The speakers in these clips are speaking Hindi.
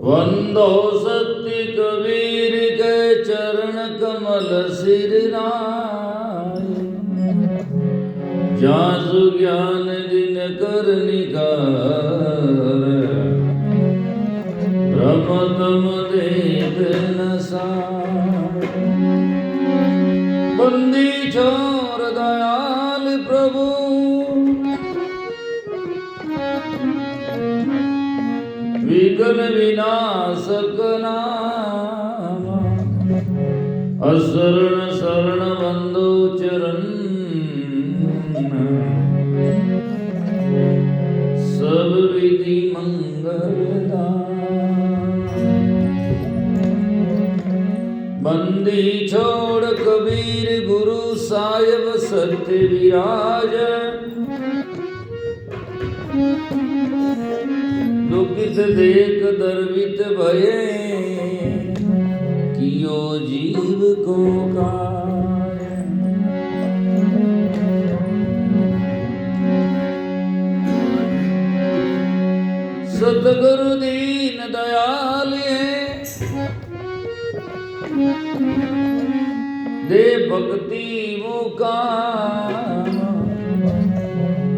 वंदो सत्य कबीर के चरण कमल सिर नाय, जासु ज्ञान दिन कर निकार, ब्रह्मतम देख नसार। बंदी छोर दयाल प्रभु, विघ्न विनाशक नाम, असरण शरण बंदो चरण, सब विधि मंगलदान। बंदी छोड़ कबीर गुरु साहिब सत्य विराज, दुखित देख दर्वित भये, कियो जीव को काय। सतगुरु दीन दयाल दे भक्ति मुकाम,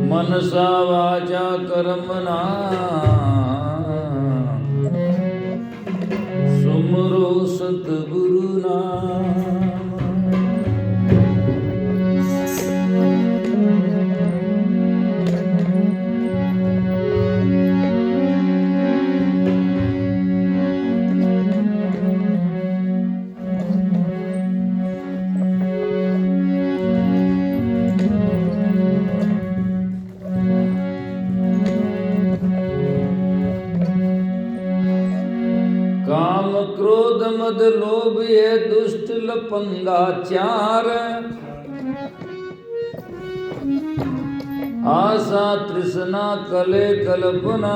मनसा वाचा कर्मणा, सुमरो सतगुरु नाम। काम क्रोध मद लोभ ये दुष्ट लपंगा चार, आशा तृष्णा कले कल्पना,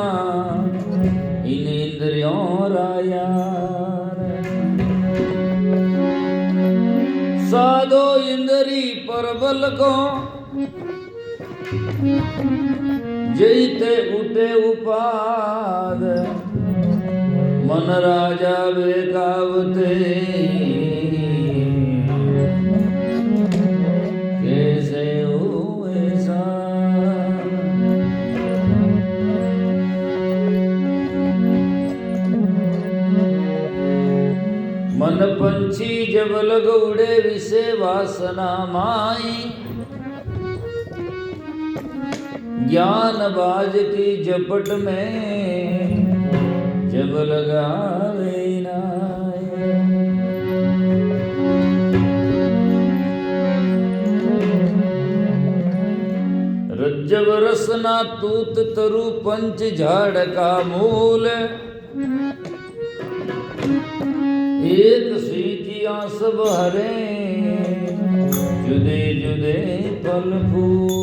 इन इंद्रियों रायार। साधो इंद्री परबल को, जैते उठे उपाद, मन राजा बेकावते, कैसे हुए सा। मन पंछी जब लग उड़े विषय वासना माई, ज्ञान बाज की जपट में जब लगावे नाय। रज्जव रसना तूत तरु पंच झाड़ का मूल, एक सीतियां सब हरे, जुदे जुदे फल फूल।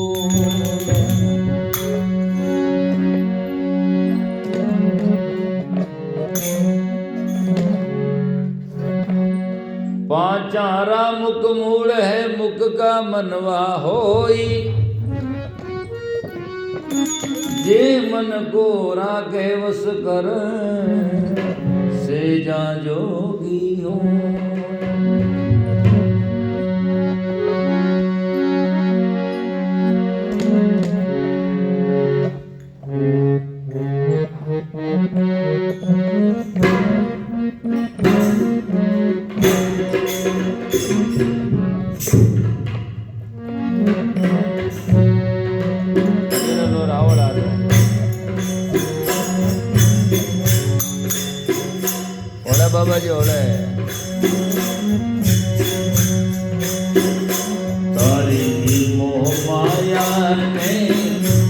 पांचारा मुख मूल है, मुख का मनवा होई, जे मन को राखे वस कर, से जा जोगी हो। बाबा जी ओले तारी मोह माया ने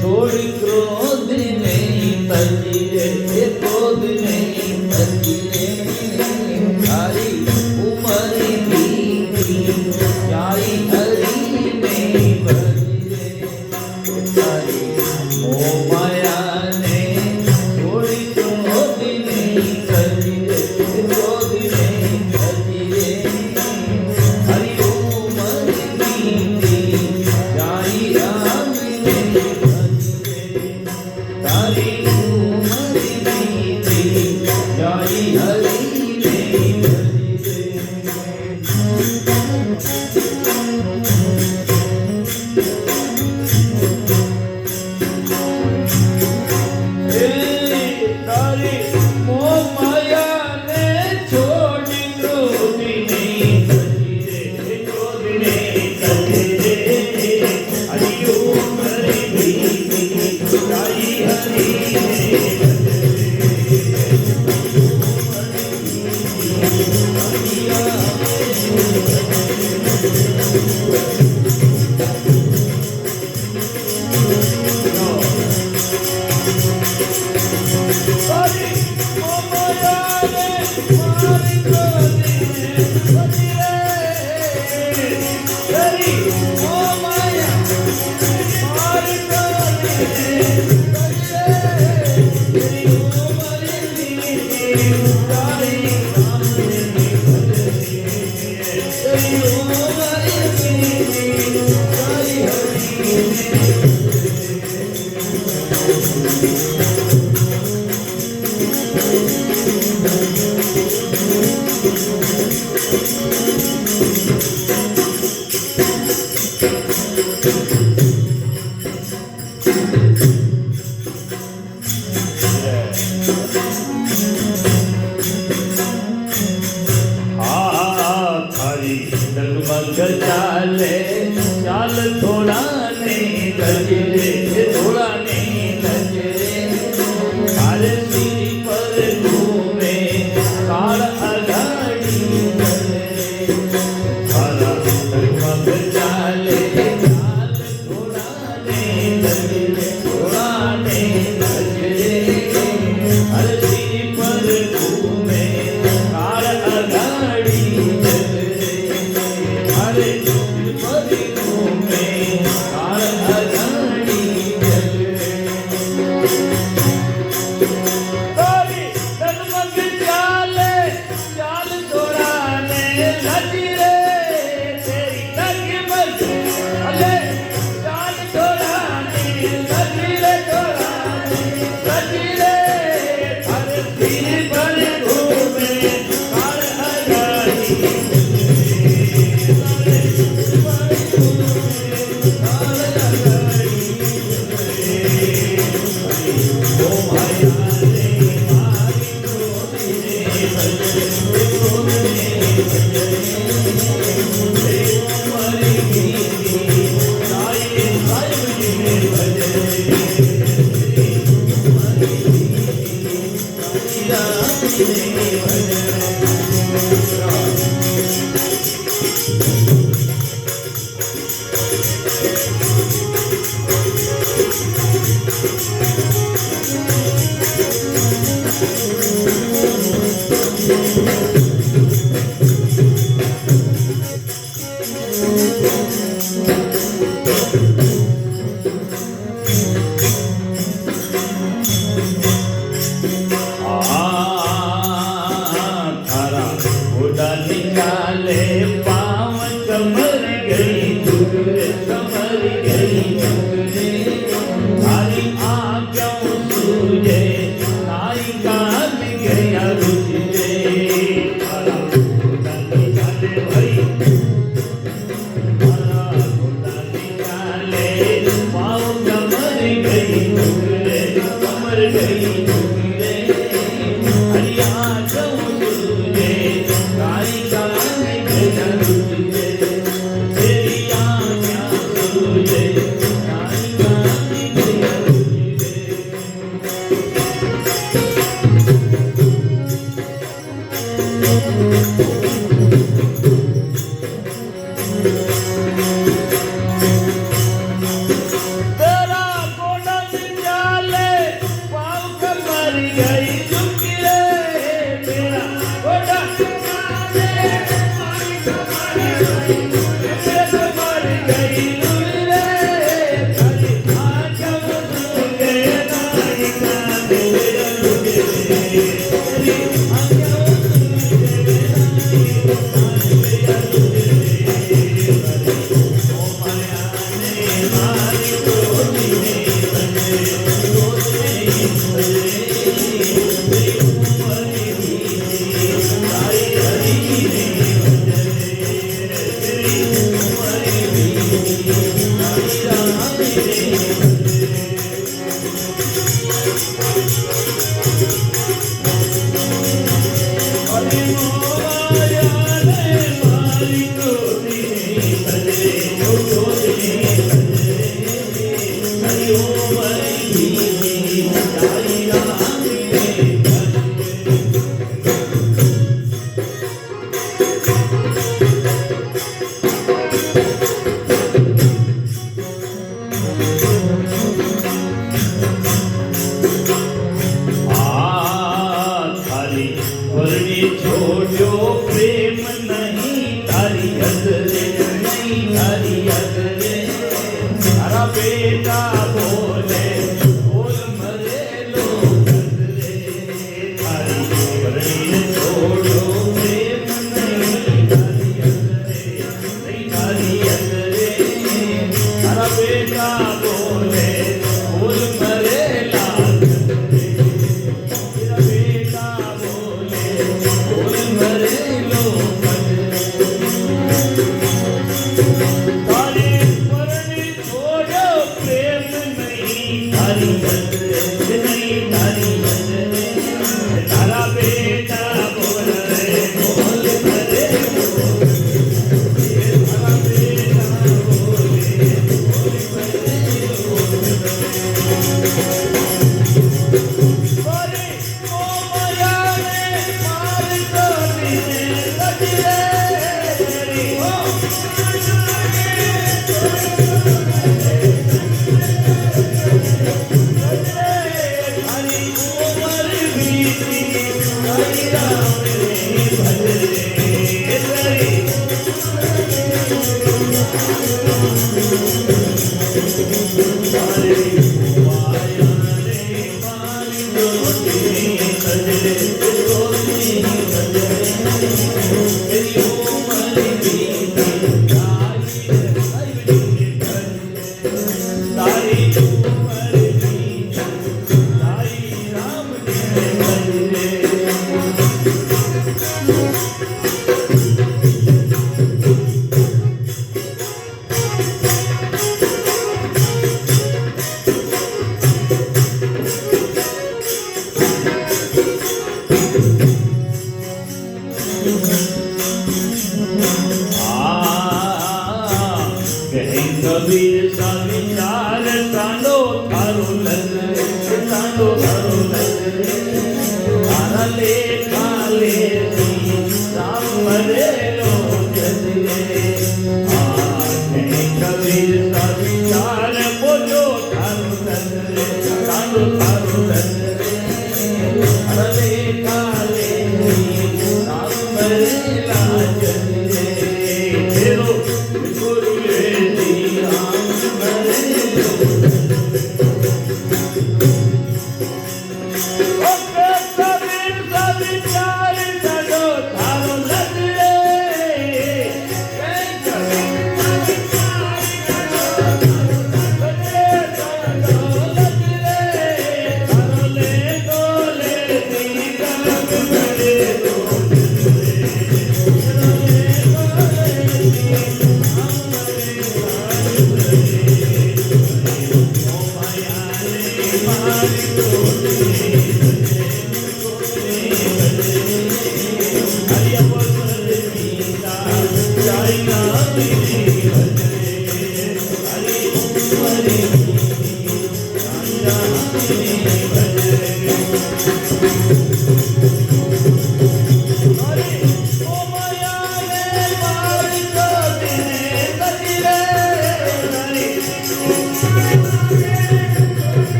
छोड़ी क्रोध नहीं तजीरे, क्रोध नहीं तजीरे, तारी उमर बीती जाई हरी में बजीरे। तारी मोह माया ने छोड़ी क्रोध नहीं तजीरे, क्रोध नहीं तजीरे,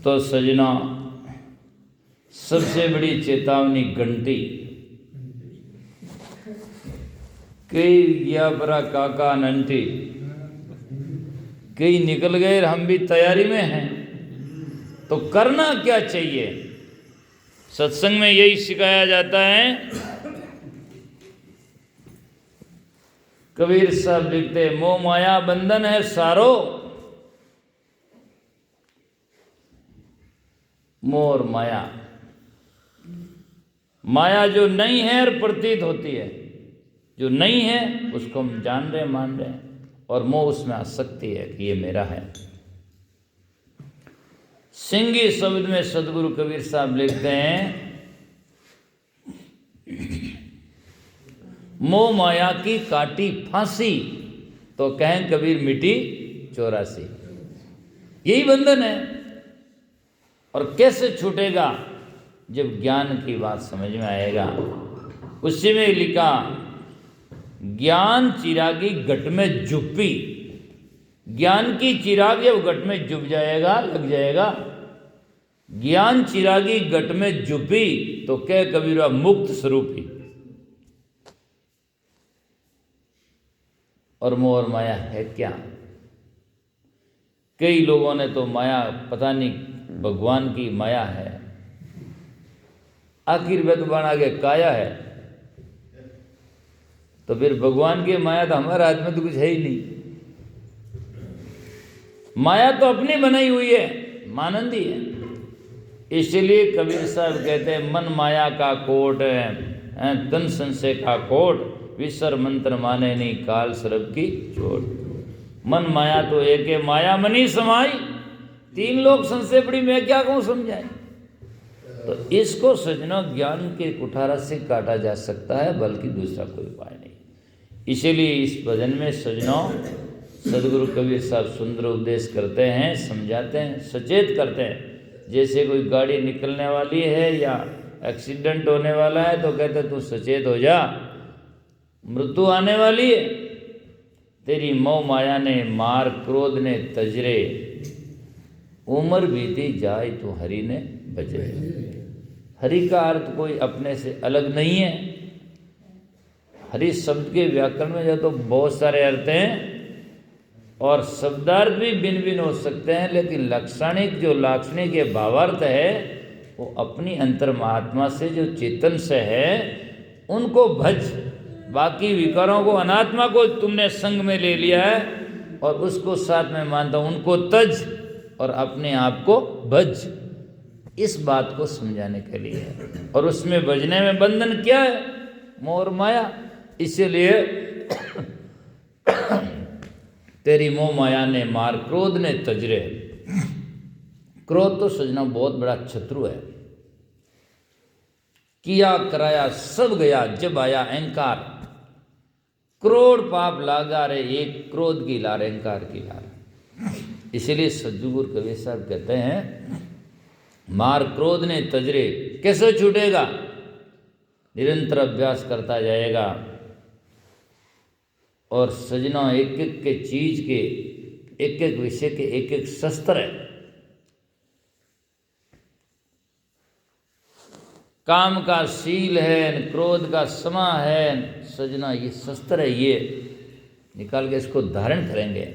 तो सजना, सबसे बड़ी चेतावनी घंटी। कई गया परा काका नंटी, कई निकल गए, हम भी तैयारी में हैं। तो करना क्या चाहिए? सत्संग में यही सिखाया जाता है। कबीर साहब लिखते, मोह माया बंधन है सारो, मोर माया। माया जो नहीं है और प्रतीत होती है, जो नहीं है उसको हम जान रहे मान रहे हैं, और मोह उसमें आसक्ति है कि ये मेरा है। सिंगी शब्द में सदगुरु कबीर साहब लिखते हैं, मोह माया की काटी फांसी, तो कहें कबीर मिटी 84। यही बंधन है। और कैसे छूटेगा? जब ज्ञान की बात समझ में आएगा। उसी में लिखा, ज्ञान चिरागी घट में जुपी। ज्ञान की चिराग जब घट में जुप जाएगा, लग जाएगा, ज्ञान चिरागी घट में जुपी, तो कह कबीरा मुक्त स्वरूपी। और मोह और माया है क्या? कई लोगों ने तो माया पता नहीं भगवान की माया है, आखिर वे तो बना के काया है। तो फिर भगवान की माया तो हमारे हाथ में तो कुछ है ही नहीं। माया तो अपनी बनाई हुई है, मानंदी है। इसलिए कबीर साहब कहते हैं मन माया का कोट है, तन संशय का कोट, विसर मंत्र माने नहीं काल सरब की चोट। मन माया तो एक है, माया मनी समाई, तीन लोग संशय पड़ी, मैं क्या कहूँ समझाए। तो इसको सजनों ज्ञान के कुठारा से काटा जा सकता है, बल्कि दूसरा कोई उपाय नहीं। इसीलिए इस भजन में सजनों सदगुरु कबीर साहब सुंदर उपदेश करते हैं, समझाते हैं, सचेत करते हैं। जैसे कोई गाड़ी निकलने वाली है या एक्सीडेंट होने वाला है तो कहते तू सचेत हो जा, मृत्यु आने वाली है। तेरी मोह माया ने मार, क्रोध ने तजरे, उम्र बीती जाए तो हरि ने बजे। हरि का अर्थ कोई अपने से अलग नहीं है। हरि शब्द के व्याकरण में जो तो बहुत सारे अर्थ हैं और शब्दार्थ भी भिन्न भिन्न हो सकते हैं, लेकिन लाक्षणिक जो लाक्षणिक के भावार्थ है वो अपनी अंतर महात्मा से जो चेतन से है उनको भज। बाकी विकारों को, अनात्मा को तुमने संग में ले लिया है और उसको साथ में मानता हूं, उनको तज और अपने आप को भज। इस बात को समझाने के लिए है। और उसमें भजने में बंधन क्या है? मोह और माया। इसीलिए तेरी मोह माया ने मार, क्रोध ने तजरे। क्रोध तो सजना बहुत बड़ा शत्रु है। किया कराया सब गया, जब आया अहंकार। करोड़ पाप लागा रे, एक क्रोध की लार, अहंकार की लार। इसीलिए सद्गुरु कबीर साहब कहते हैं मार क्रोध ने तजरे। कैसे छूटेगा? निरंतर अभ्यास करता जाएगा। और सजना एक एक के चीज के, एक एक विषय के एक एक शस्त्र है। काम का शील है, क्रोध का समा है, सजना ये शस्त्र है, ये निकाल के इसको धारण करेंगे।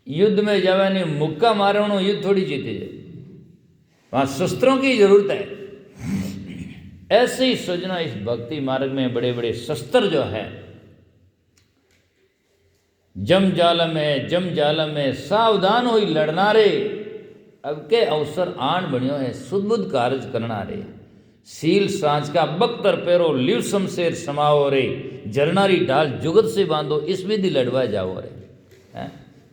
युद्ध में जावे नहीं, मुक्का मारो युद्ध थोड़ी जीते जाए, वहां शस्त्रों की जरूरत है। ऐसे ही सजना इस भक्ति मार्ग में बड़े बड़े शस्त्र जो है, जम जालम है सावधान होई लड़ना रे। अब के अवसर आण बनियो है, सुदबुद कार्य करना रे। सील सांच का बख्तर पैरो, लिव शमशेर समाओ रे। जरनारी ढाल जुगत से बांधो, इस विधि लड़वा जाओ रे।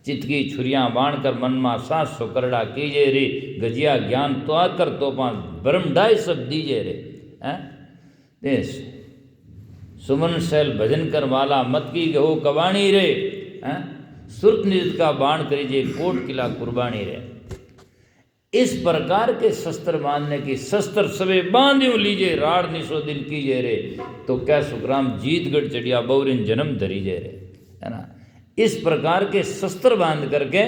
चित्त की छुरियां बाण कर मन मा सांस सो करड़ा कीजे रे। गजिया ज्ञान तो आकर तोपा, ब्रह्मडाय सब दीजे रे। देश सुमन शैल भजन कर वाला, मत की गहो कबाणी रे। सुरत निज का बाण करीजे, कोट किला कुर्बानी रे। इस प्रकार के शस्त्र बांधने की, शस्त्र सवे बांधियो लीजे, राड़ निशो दिन कीजे रे। तो क्या सुखराम जीतगढ़ चढ़िया, बौरिन जन्म धरीजे रे, है ना। इस प्रकार के शस्त्र बांध करके,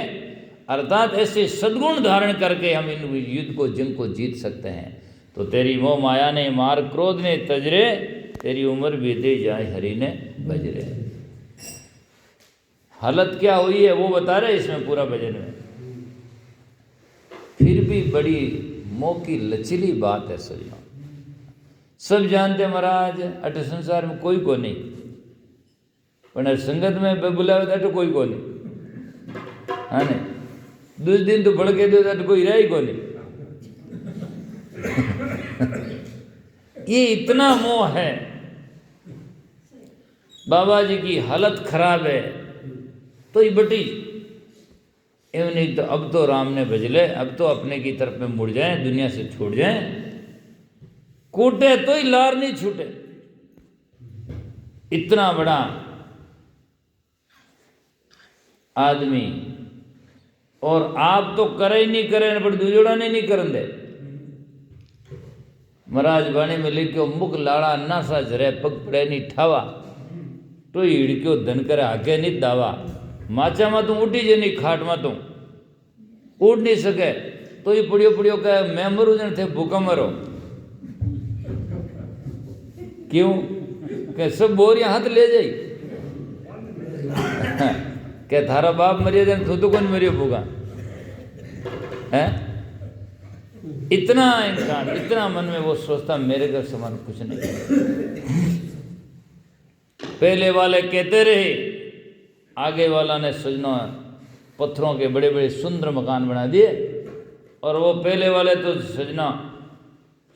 अर्थात ऐसे सद्गुण धारण करके हम इन युद्ध को, जंग को जीत सकते हैं। तो तेरी मोह माया ने मार, क्रोध ने तजरे, तेरी उम्र बीते जाए हरि ने बजरे। हालत क्या हुई है वो बता रहे इसमें पूरा भजन में। फिर भी बड़ी मोह की लचीली बात है सजना। सब जानते महाराज अट संसार में कोई को नहीं, पर संगत में बुलावे तो कोई को नहीं, हाँ नहीं। दूसरे दिन तो भड़के दो तो कोई रहा ही को नहीं। ये इतना मोह है। बाबा जी की हालत खराब है तो ये बटी एवं नहीं तो अब तो राम ने भज ले, अब तो अपने की तरफ में मुड़ जाए, दुनिया से छूट जाए। कूटे तो ही लार नहीं छूटे। इतना बड़ा आदमी और आप तो करे ही नहीं करे, पर दूजोड़ा नहीं करन दे। महाराज बाणी में लिखो, मुख लाड़ा ना सा जरे, पग पड़े नहीं ठावा, तो हिड़क्यो धन करे हाके नहीं दावा। माचा में तू उठी जे नहीं, खाट में तू उठ नहीं सके, तो ये पुड़ियो पुड़ियो कहे मैं मरू जन थे भूखा मरो। क्यों? के सब बोरियां हाथ ले जाई। के थारा बाप मरिए जन तू तो कौन मरियो भूखा है। इतना इंसान, इतना मन में वो सोचता मेरे घर समान कुछ नहीं। पहले वाले कहते रहे, आगे वाला ने सजना पत्थरों के बड़े बड़े सुंदर मकान बना दिए, और वो पहले वाले तो सजना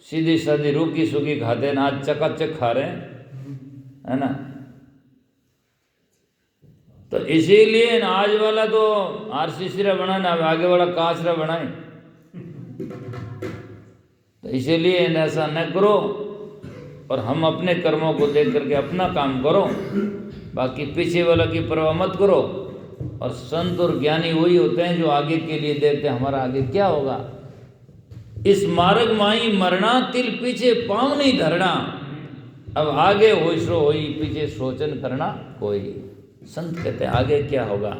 सीधी सादी रूखी सूखी खाते हैं, आज चकाचक खा रहे हैं, है ना। तो इसीलिए आज वाला तो आरसीसी रा बना ना, आगे वाला कांच रा बनाए। तो इसीलिए ऐसा न करो, और हम अपने कर्मों को देख करके अपना काम करो, बाकी पीछे वाला की परवाह मत करो। और संत और ज्ञानी वही होते हैं जो आगे के लिए देखते हैं हमारा आगे क्या होगा। इस मार्ग माई मरना, तिल पीछे पाँव नहीं धरना। अब आगे होइसो होई, पीछे सोचन करना कोई। संत कहते हैं आगे क्या होगा,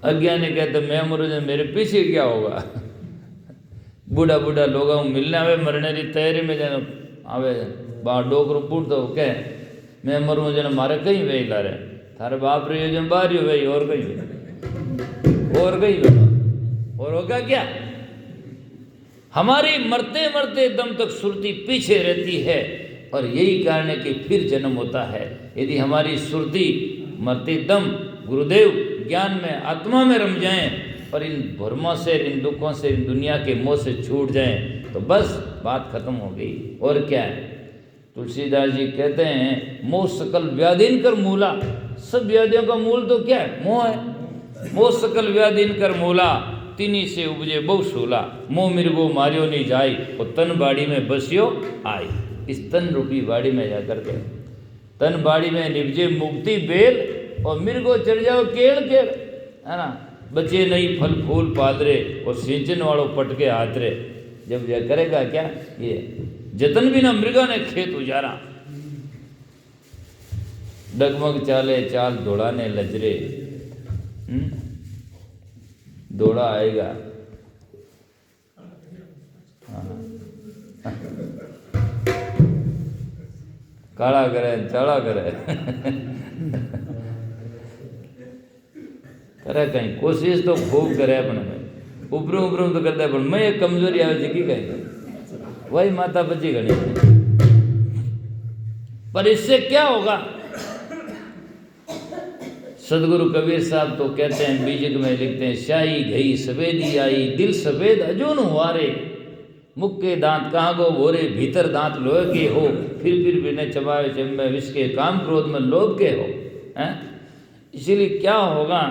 अज्ञानी कहते मैं मरू जाए मेरे पीछे क्या होगा। बूढ़ा बूढ़ा लोग मिलने आवे, मरने की तैयारी में जाए आवे, बाहर डोकरू बूढ़ तो कह मैं मरूँ जन मारे कहीं वही ला रहे, थारे बाप रही जन बाहर हो वही, और कहीं बेटा, और होगा क्या। हमारी मरते मरते दम तक सुरती पीछे रहती है, और यही कारण है कि फिर जन्म होता है। यदि हमारी सुरती मरते दम गुरुदेव ज्ञान में आत्मा में रम जाएं, और इन भ्रमों से, इन दुखों से, इन दुनिया के मोह से छूट जाएं, तो बस बात खत्म हो गई। और क्या है, तुलसीदास जी कहते हैं मोह सकल व्याधिन कर मूला। सब व्याधियों का मूल तो क्या है, मोह है। मोह सकल व्याधिन कर मूला, तिनी से उपजे बहु सूला। मोह मिर्गो मारियो नहीं जाई, और तन बाड़ी में बसियो आई। इस तन रूपी बाड़ी में जाकर के, तन बाड़ी में निपजे मुक्ति बेल, और मिर्गो चढ़ जाओ केड़ केड़, है ना। बचे नहीं फल फूल पादरे, और सिंचन वालों पटके हाथरे। जब यह करेगा क्या, ये जतन भी ना मृगा ने खेत उजारा। डगमग चाले चाल दौड़ाने लजरे, दौड़ा आएगा। काला करे चाला करे करे कहीं कोशिश तो खूब करे अपने में, उभरू उभरू तो करता है, पर मैं एक कमजोरी आवे की कहीं वही माता बची गणी। पर इससे क्या होगा, सदगुरु कबीर साहब तो कहते हैं, बीजक में लिखते हैं, शाही घई सवेदी आई, दिल सफेद अजून हुआरे। मुख के दांत कहाँ गो भोरे, भीतर दांत लोहे के हो, फिर बिने चबावे चम्बे विष के, काम क्रोध में लोभ के हो, हैं। इसीलिए क्या होगा,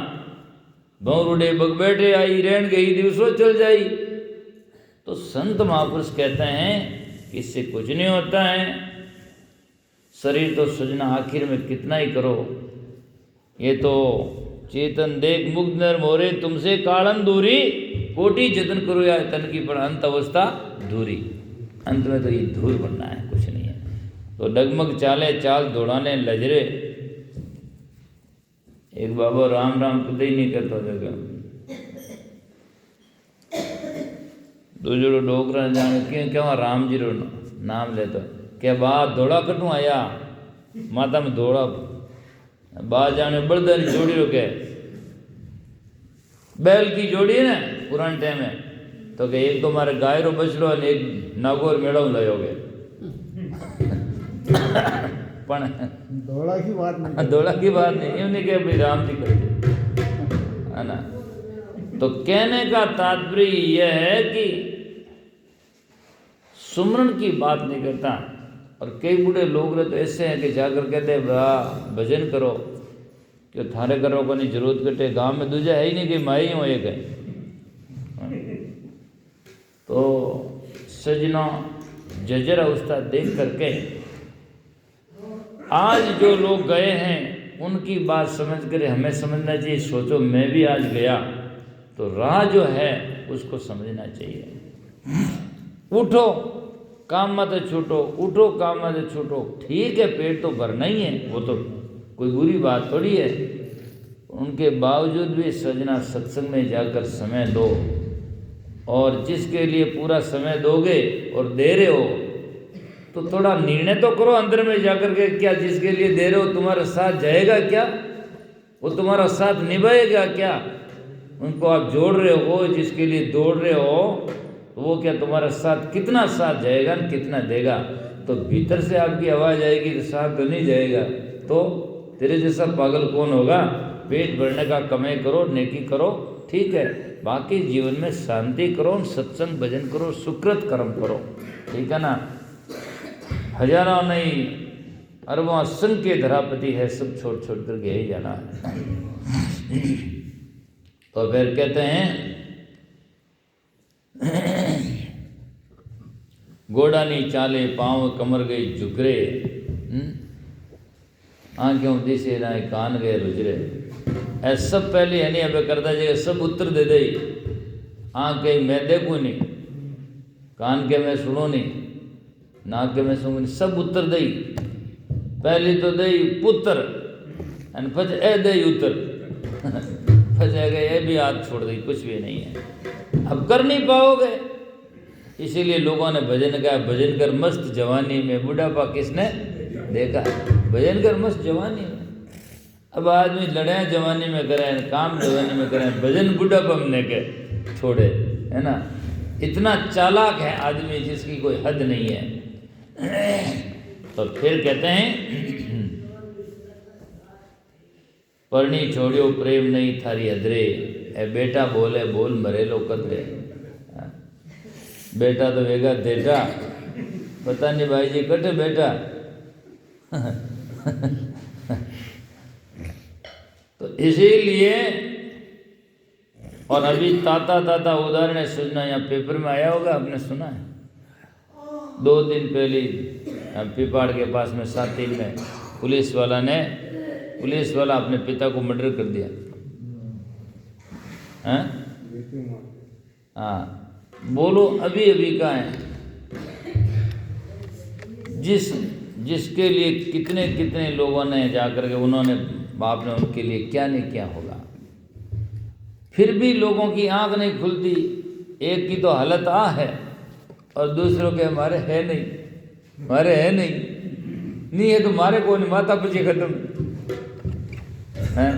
भौरुडे बग बैठे आई, रेण गई दिवसों चल जाई। तो संत महापुरुष कहते हैं कि इससे कुछ नहीं होता है। शरीर तो सजना आखिर में कितना ही करो, ये तो चेतन देख मुग्ध नर मोरे, तुमसे कालन दूरी, कोटि जतन करो या तन की पर अंत अवस्था धूरी। अंत में तो ये धूल बनना है, कुछ नहीं है। तो डगमग चाले चाल दौड़ाने लजरे। एक बाबा राम राम कदे ही नहीं करता जगह, दूजो डोगरा जाने क्यों क्या राम जी रो नाम लेता, क्या बात दौड़ा कटू आया माता में दौड़ा, बाहर जाने बड़दन जोड़ी रोके, बैल की जोड़ी है ना पुराने टाइम में, तो कि एक तो मारे गाय रो बछड़ो और एक नागौर मेड़ो लायोगे। पण दौड़ा की बात नहीं, दौड़ा की बात नहीं, यूं नहीं कि राम जी कर दे, है ना। तो कहने का तात्पर्य यह है कि सुमरण की बात नहीं करता। और कई बूढ़े लोग रहे तो ऐसे हैं कि जाकर कहते हैं वाह भजन करो, कि थारे करो को नहीं जरूरत कटे, गांव में दूजा है ही नहीं कि माई हो एक है। तो सजना जजर अवस्था देख करके आज जो लोग गए हैं उनकी बात समझ कर हमें समझना चाहिए। सोचो मैं भी आज गया तो राह जो है उसको समझना चाहिए। उठो काम मत छूटो, उठो काम मत छूटो। ठीक है पेट तो भरना ही है, वो तो कोई बुरी बात थोड़ी है। उनके बावजूद भी सजना सत्संग में जाकर समय दो, और जिसके लिए पूरा समय दोगे और दे रहे हो तो थोड़ा निर्णय तो करो अंदर में जाकर के, क्या जिसके लिए दे रहे हो तुम्हारा साथ जाएगा क्या, वो तुम्हारा साथ निभाएगा क्या। उनको आप जोड़ रहे हो, जिसके लिए दौड़ रहे हो, तो वो क्या तुम्हारा साथ कितना साथ जाएगा, कितना देगा। तो भीतर से आपकी आवाज़ आएगी तो साथ तो नहीं जाएगा। तो तेरे जैसा पागल कौन होगा। पेट भरने का कमाई करो, नेकी करो, ठीक है, बाकी जीवन में शांति करो, सत्संग भजन करो, सुकृत कर्म करो, ठीक है ना। हजारों नहीं अरबों असंख्य धरापति है, सब छोड़ छोड़ कर के ही जाना है। तो फिर कहते हैं घोड़ानी चाले पाँव कमर गई झुकरे, आंखें ऊँची से ना कान गए रुजरे। ऐसा सब पहले है नहीं अब करता जगह सब उत्तर दे दे। आंखें मैं देखूँ नहीं, कान के मैं सुनो नहीं, नाक के मैं सुनूँ नहीं, सब उत्तर दई। पहली तो दई पुत्र एंड फज ए दई उत्तर फंसेगा ये भी हाथ छोड़ दी, कुछ भी नहीं है, अब कर नहीं पाओगे। इसीलिए लोगों ने भजन गाया, भजन कर मस्त जवानी में, बुढ़ापा किसने देखा, भजन कर मस्त जवानी में। अब आदमी लड़ाई जवानी में करें, काम जवानी में करें, भजन बुढ़ापा में के छोड़े, है ना। इतना चालाक है आदमी जिसकी कोई हद नहीं है। तो फिर कहते हैं परनी छोड़ियो प्रेम नहीं थारी हदरे, ए बेटा बोले बोल मरे लो कतरे। बेटा तो वेगा देटा, पता नहीं भाई जी कटे बेटा। तो इसीलिए, और अभी ताता ताता उदाहरण सुनना, यहाँ पेपर में आया होगा, आपने सुना है। 2 दिन पहले पिपाड़ के पास में साथी में पुलिस वाला अपने पिता को मर्डर कर दिया। हाँ बोलो, अभी अभी का है। जिसके लिए कितने कितने लोगों ने जाकर के, उन्होंने बाप ने उनके लिए क्या नहीं किया होगा, फिर भी लोगों की आंख नहीं खुलती। एक की तो हालत आ है और दूसरों के हमारे है नहीं, हमारे है नहीं है तो हमारे को नहीं, माता पिता खत्म है,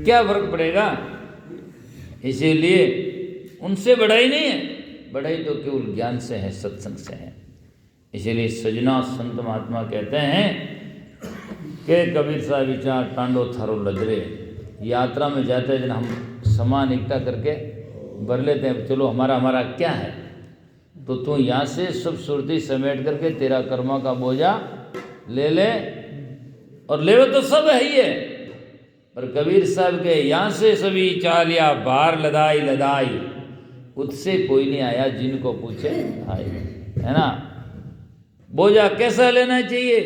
क्या फर्क पड़ेगा। इसीलिए उनसे बढ़ाई नहीं है, बढ़ाई तो केवल ज्ञान से है, सत्संग से है। इसीलिए सजना संत महात्मा कहते हैं कि कबीर सा विचार टांडो थारो लदरे। यात्रा में जाते हैं हम सामान इकट्ठा करके भर लेते हैं, चलो हमारा क्या है, तो तू यहाँ से सब सुरती समेट करके तेरा कर्मा का बोझा ले ले, और ले तो सब है ही है, पर कबीर साहब के यहाँ से सभी चालिया बाहर लदाई लदाई, उससे कोई नहीं आया जिनको पूछे आए, है ना। बोझा कैसा लेना चाहिए,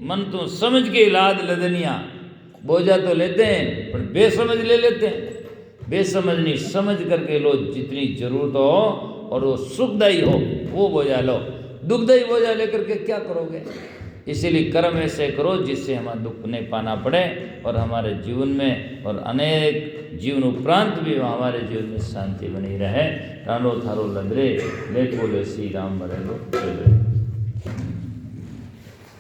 मन तो समझ के लाद लदनिया। बोझा तो लेते हैं पर बेसमझ ले लेते हैं, बेसमझ नहीं, समझ करके लो, जितनी जरूरत हो और वो सुखदायी हो वो बोझा लो। दुखदायी बोझा लेकर के क्या करोगे। इसीलिए कर्म ऐसे करो जिससे हमारा दुख नहीं पाना पड़े, और हमारे जीवन में और अनेक जीवन उपरांत भी हमारे जीवन में शांति बनी रहे। टालो थारो लदरे ले बोले श्री राम बरे लो।